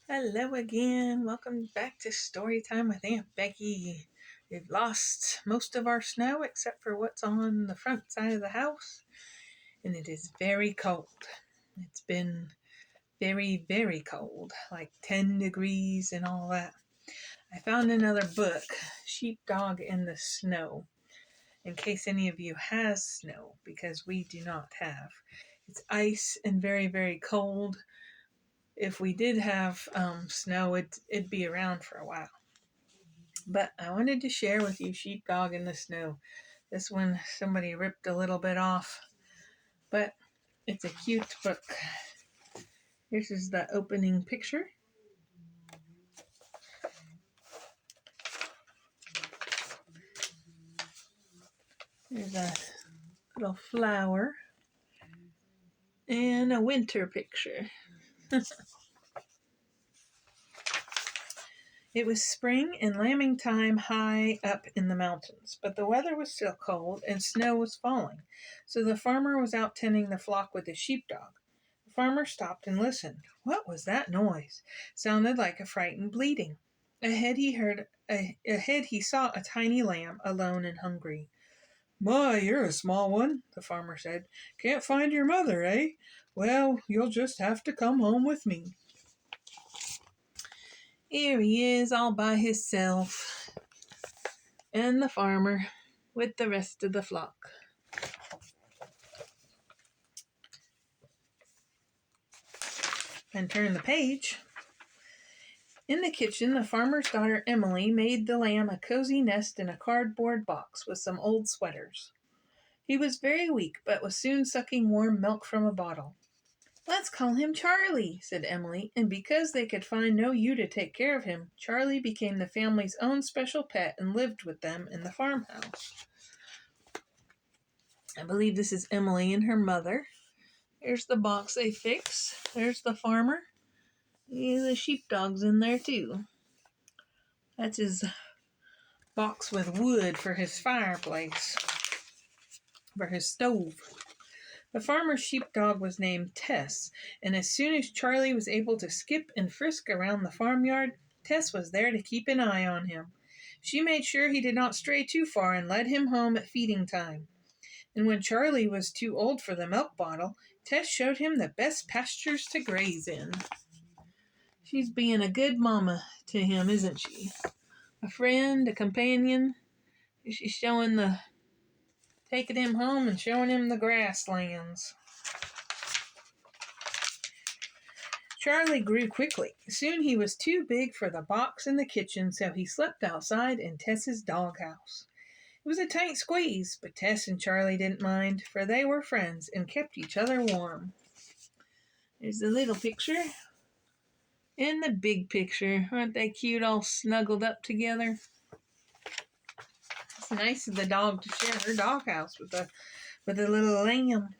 Hello again. Welcome back to Story Time with Aunt Becky. We've lost most of our snow except for what's on the front side of the house, and it is very cold. It's been very, very cold, like 10 degrees and all that. I found another book, Sheepdog in the Snow, in case any of you has snow, because we do not have. It's ice and very, very cold. If we did have snow, it'd be around for a while. But I wanted to share with you Sheepdog in the Snow. This one somebody ripped a little bit off, but it's a cute book. This is the opening picture. There's a little flower and a winter picture. It was spring and lambing time high up in the mountains, but the weather was still cold and snow was falling, so the farmer was out tending the flock with his sheepdog. The farmer stopped and listened. What was that noise? Sounded like a frightened bleating. Ahead he saw a tiny lamb, alone and hungry. My, you're a small one, the farmer said. Can't find your mother, eh? Well, you'll just have to come home with me. Here he is all by himself, and the farmer with the rest of the flock. And turn the page. In the kitchen, the farmer's daughter Emily made the lamb a cozy nest in a cardboard box with some old sweaters. He was very weak, but was soon sucking warm milk from a bottle. Let's call him Charlie, said Emily, and because they could find no ewe to take care of him, Charlie became the family's own special pet and lived with them in the farmhouse. I believe this is Emily and her mother. Here's the box they fix. There's the farmer. The sheepdog's in there too. That's his box with wood for his fireplace, for his stove. The farmer's sheepdog was named Tess, and as soon as Charlie was able to skip and frisk around the farmyard, Tess was there to keep an eye on him. She made sure he did not stray too far and led him home at feeding time. And when Charlie was too old for the milk bottle, Tess showed him the best pastures to graze in. She's being a good mama to him, isn't she? A friend, a companion. She's taking him home and showing him the grasslands. Charlie grew quickly. Soon he was too big for the box in the kitchen, so he slept outside in Tess's doghouse. It was a tight squeeze, but Tess and Charlie didn't mind, for they were friends and kept each other warm. There's the little picture and the big picture. Aren't they cute, all snuggled up together? It's nice of the dog to share her doghouse with the little lamb.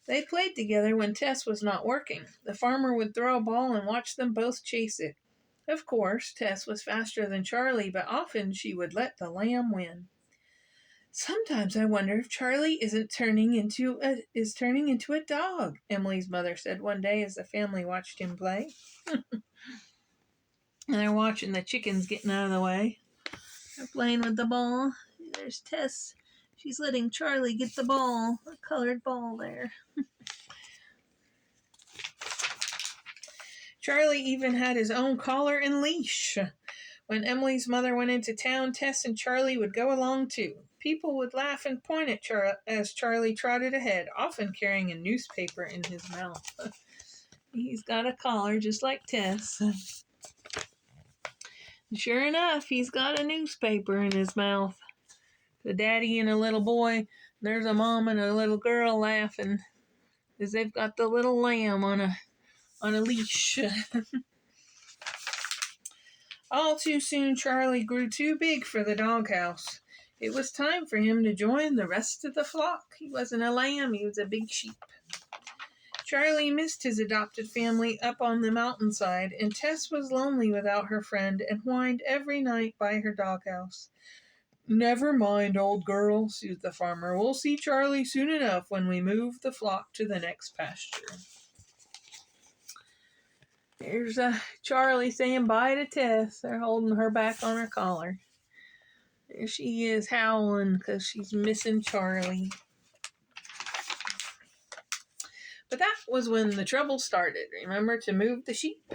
They played together when Tess was not working. The farmer would throw a ball and watch them both chase it. Of course, Tess was faster than Charlie, but often she would let the lamb win. Sometimes I wonder if Charlie is turning into a dog, Emily's mother said one day as the family watched him play. And they're watching the chickens getting out of the way. They're playing with the ball. There's Tess. She's letting Charlie get the ball, a colored ball there. Charlie even had his own collar and leash. When Emily's mother went into town, Tess and Charlie would go along too. People would laugh and point at as Charlie trotted ahead, often carrying a newspaper in his mouth. He's got a collar just like Tess. Sure enough, he's got a newspaper in his mouth. The daddy and a little boy, there's a mom and a little girl laughing as they've got the little lamb on a leash. All too soon, Charlie grew too big for the doghouse. It was time for him to join the rest of the flock. He wasn't a lamb, he was a big sheep. Charlie missed his adopted family up on the mountainside, and Tess was lonely without her friend and whined every night by her doghouse. Never mind, old girl, soothed the farmer. We'll see Charlie soon enough when we move the flock to the next pasture. There's Charlie saying bye to Tess. They're holding her back on her collar. There she is howling because she's missing Charlie. But that was when the trouble started. Remember to move the sheep?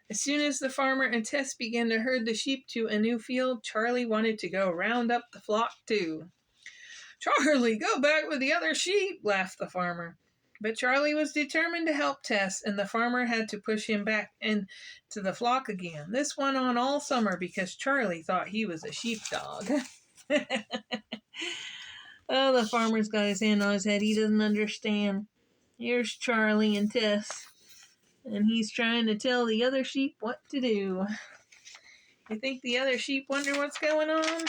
As soon as the farmer and Tess began to herd the sheep to a new field, Charlie wanted to go round up the flock too. Charlie, go back with the other sheep, laughed the farmer. But Charlie was determined to help Tess, and the farmer had to push him back into the flock again. This went on all summer because Charlie thought he was a sheepdog. Oh, the farmer's got his hand on his head. He doesn't understand. Here's Charlie and Tess, and he's trying to tell the other sheep what to do. You think the other sheep wonder what's going on?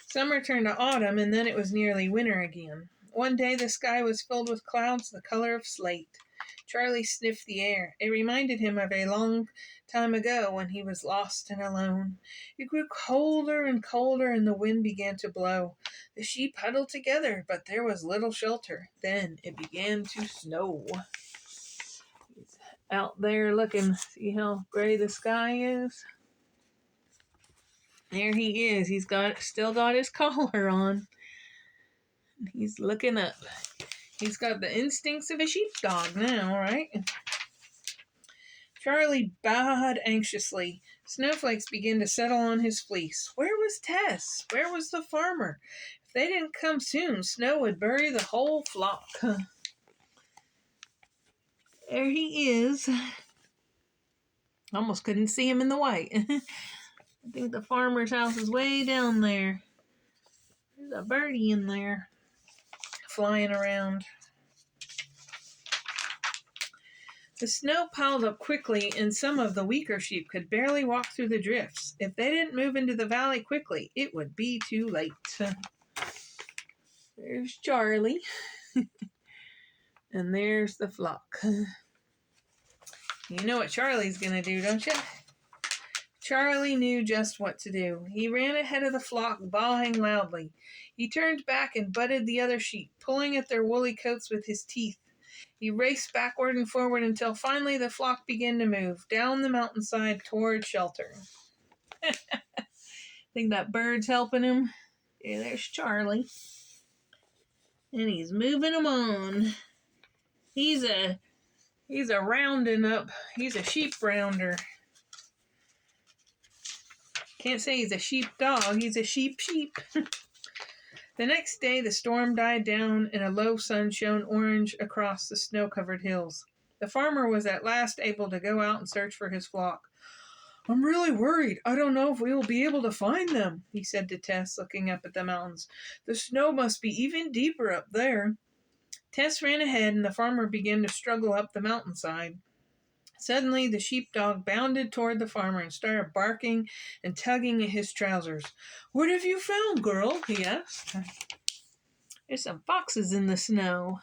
Summer turned to autumn, and then it was nearly winter again. One day the sky was filled with clouds the color of slate. Charlie sniffed the air. It reminded him of a long time ago when he was lost and alone. It grew colder and colder, and the wind began to blow. The sheep huddled together, but there was little shelter. Then it began to snow. He's out there looking. See how gray the sky is? There he is. He's still got his collar on. He's looking up. He's got the instincts of a sheepdog now, right? Charlie bowed anxiously. Snowflakes began to settle on his fleece. Where was Tess? Where was the farmer? If they didn't come soon, snow would bury the whole flock. There he is. Almost couldn't see him in the white. I think the farmer's house is way down there. There's a birdie in there flying around. The snow piled up quickly, and some of the weaker sheep could barely walk through the drifts. If they didn't move into the valley quickly, it would be too late. There's Charlie. And there's the flock. You know what Charlie's going to do, don't you? Charlie knew just what to do. He ran ahead of the flock, bawling loudly. He turned back and butted the other sheep, pulling at their woolly coats with his teeth. He raced backward and forward until finally the flock began to move down the mountainside toward shelter. Think that bird's helping him? Yeah, there's Charlie. And he's moving them on. He's a rounding up. He's a sheep rounder. Can't say he's a sheepdog. He's a sheep. The next day, the storm died down and a low sun shone orange across the snow-covered hills. The farmer was at last able to go out and search for his flock. I'm really worried. I don't know if we will be able to find them, he said to Tess, looking up at the mountains. The snow must be even deeper up there. Tess ran ahead, and the farmer began to struggle up the mountainside. Suddenly, the sheepdog bounded toward the farmer and started barking and tugging at his trousers. What have you found, girl? He asked. There's some foxes in the snow.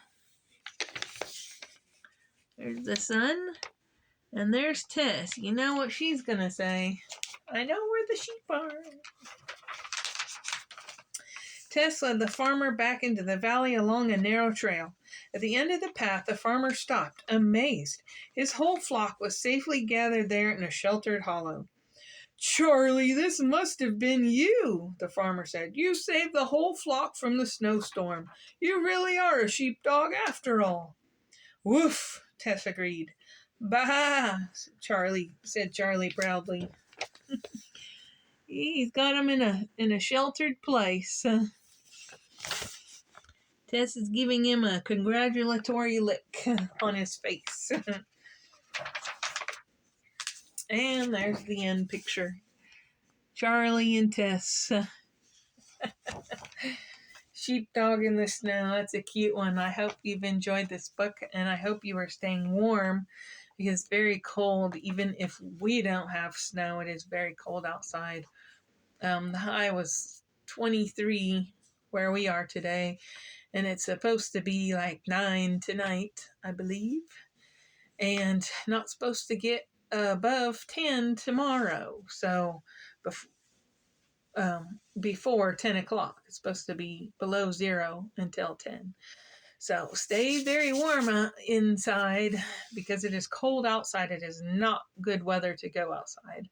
There's the sun, and there's Tess. You know what she's going to say. I know where the sheep are. Tess led the farmer back into the valley along a narrow trail. At the end of the path, the farmer stopped, amazed. His whole flock was safely gathered there in a sheltered hollow. Charlie, this must have been you, the farmer said. You saved the whole flock from the snowstorm. You really are a sheepdog after all. Woof, Tess agreed. Bah, said Charlie proudly. He's got him in a sheltered place. Tess is giving him a congratulatory lick on his face. And there's the end picture. Charlie and Tess. Sheepdog in the snow. That's a cute one. I hope you've enjoyed this book, and I hope you are staying warm because it's very cold. Even if we don't have snow, it is very cold outside. The high was 23 where we are today. And it's supposed to be like 9 tonight, I believe. And not supposed to get above 10 tomorrow. So before 10 o'clock. It's supposed to be below 0 until 10. So stay very warm inside because it is cold outside. It is not good weather to go outside.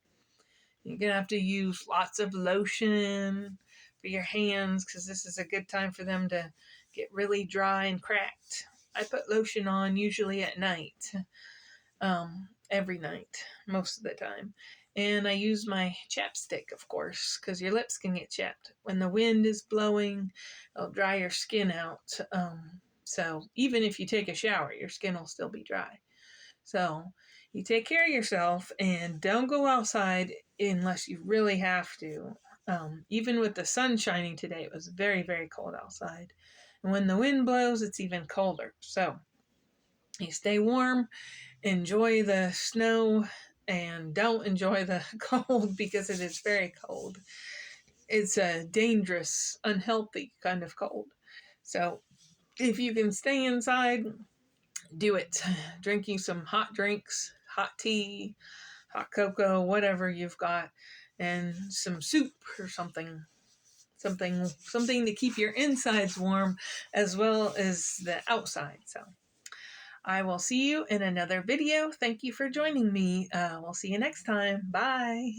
You're going to have to use lots of lotion for your hands because this is a good time for them to get really dry and cracked. I put lotion on usually at night, every night, most of the time. And I use my chapstick, of course, because your lips can get chapped. When the wind is blowing, it'll dry your skin out. So even if you take a shower, your skin will still be dry. So you take care of yourself and don't go outside unless you really have to. Even with the sun shining today, it was very, very cold outside. And when the wind blows, it's even colder. So you stay warm, enjoy the snow, and don't enjoy the cold because it is very cold. It's a dangerous, unhealthy kind of cold. So if you can stay inside, do it. Drinking some hot drinks, hot tea, hot cocoa, whatever you've got, and some soup or something to keep your insides warm as well as the outside. So I will see you in another video. Thank you for joining me. We'll see you next time. Bye.